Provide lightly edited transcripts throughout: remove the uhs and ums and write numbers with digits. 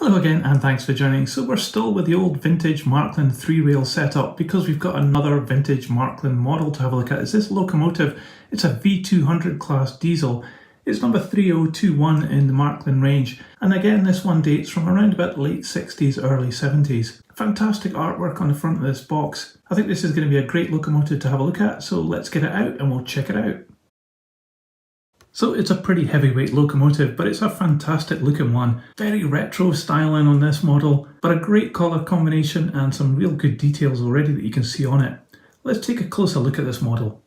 Hello again and thanks for joining. So we're still with the old vintage Marklin 3-rail setup because we've got another vintage Marklin model to have a look at. It's this locomotive. It's a V200 class diesel. It's number 3021 in the Marklin range, and again this one dates from around about late 60s, early 70s. Fantastic artwork on the front of this box. I think this is going to be a great locomotive to have a look at, so let's get it out and we'll check it out. So it's a pretty heavyweight locomotive, but it's a fantastic looking one. Very retro styling on this model, but a great colour combination and some real good details already that you can see on it. Let's take a closer look at this model.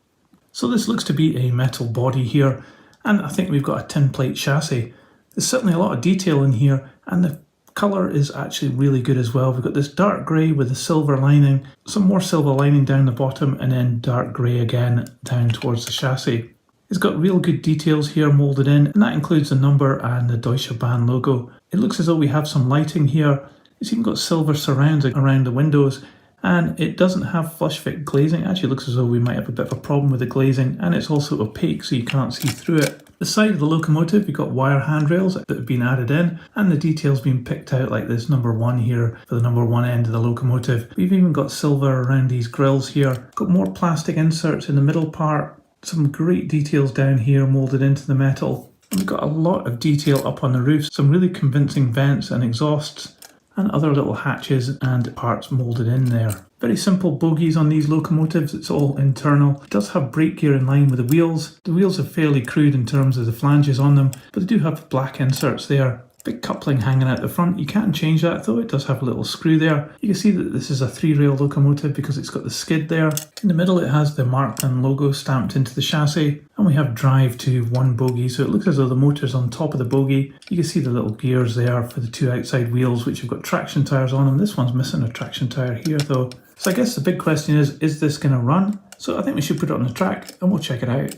So this looks to be a metal body here, and I think we've got a tin plate chassis. There's certainly a lot of detail in here, and the colour is actually really good as well. We've got this dark grey with a silver lining, some more silver lining down the bottom, and then dark grey again down towards the chassis. It's got real good details here moulded in, and that includes the number and the Deutsche Bahn logo. It looks as though we have some lighting here. It's even got silver surrounds around the windows, and it doesn't have flush fit glazing. It actually looks as though we might have a bit of a problem with the glazing, and it's also opaque so you can't see through it. The side of the locomotive, you've got wire handrails that have been added in, and the details being picked out like this number 1 here for the number 1 end of the locomotive. We've even got silver around these grills here. Got more plastic inserts in the middle part. Some great details down here moulded into the metal. We've got a lot of detail up on the roof, some really convincing vents and exhausts, and other little hatches and parts moulded in there. Very simple bogies on these locomotives, it's all internal. It does have brake gear in line with the wheels. The wheels are fairly crude in terms of the flanges on them, but they do have black inserts there. Big coupling hanging out the front. You can change that though, it does have a little screw there. You can see that this is a 3-rail locomotive because it's got the skid there. In the middle it has the Marklin logo stamped into the chassis, and we have drive to 1 bogie, so it looks as though the motor's on top of the bogie. You can see the little gears there for the 2 outside wheels which have got traction tyres on them. This one's missing a traction tyre here though. So I guess the big question is this going to run? So I think we should put it on the track and we'll check it out.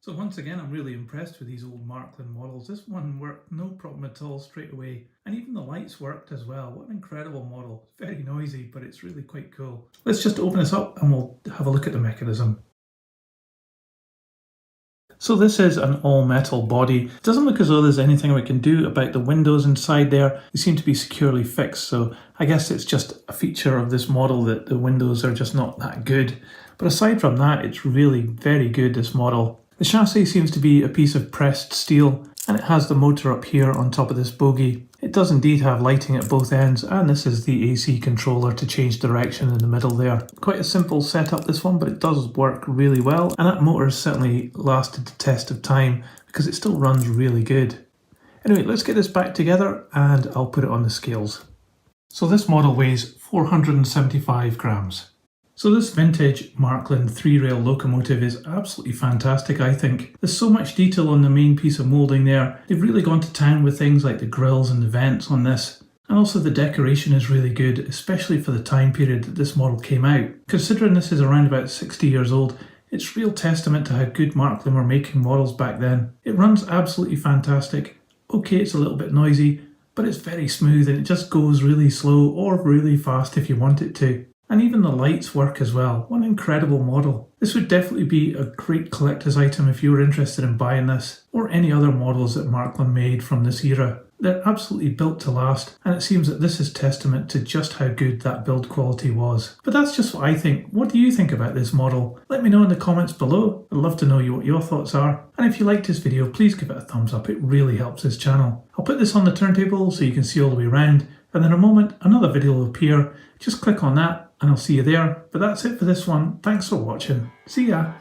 So once again, I'm really impressed with these old Marklin models. This one worked no problem at all straight away, and even the lights worked as well. What an incredible model. It's very noisy, but it's really quite cool. Let's just open this up and we'll have a look at the mechanism. So this is an all-metal body. It doesn't look as though there's anything we can do about the windows inside there. They seem to be securely fixed, so I guess it's just a feature of this model that the windows are just not that good. But aside from that, it's really very good, this model. The chassis seems to be a piece of pressed steel, and it has the motor up here on top of this bogie. It does indeed have lighting at both ends, and this is the AC controller to change direction in the middle there. Quite a simple setup this one, but it does work really well, and that motor has certainly lasted the test of time because it still runs really good. Anyway, let's get this back together and I'll put it on the scales. So this model weighs 475 grams. So this vintage Marklin 3-rail locomotive is absolutely fantastic, I think. There's so much detail on the main piece of moulding there. They've really gone to town with things like the grills and the vents on this. And also the decoration is really good, especially for the time period that this model came out. Considering this is around about 60 years old, it's real testament to how good Marklin were making models back then. It runs absolutely fantastic. Okay, it's a little bit noisy, but it's very smooth and it just goes really slow or really fast if you want it to. And even the lights work as well. What an incredible model. This would definitely be a great collector's item if you were interested in buying this, or any other models that Marklin made from this era. They're absolutely built to last, and it seems that this is testament to just how good that build quality was. But that's just what I think. What do you think about this model? Let me know in the comments below. I'd love to know what your thoughts are. And if you liked this video, please give it a thumbs up. It really helps this channel. I'll put this on the turntable so you can see all the way around, and in a moment another video will appear. Just click on that and I'll see you there. But that's it for this one. Thanks for watching. See ya.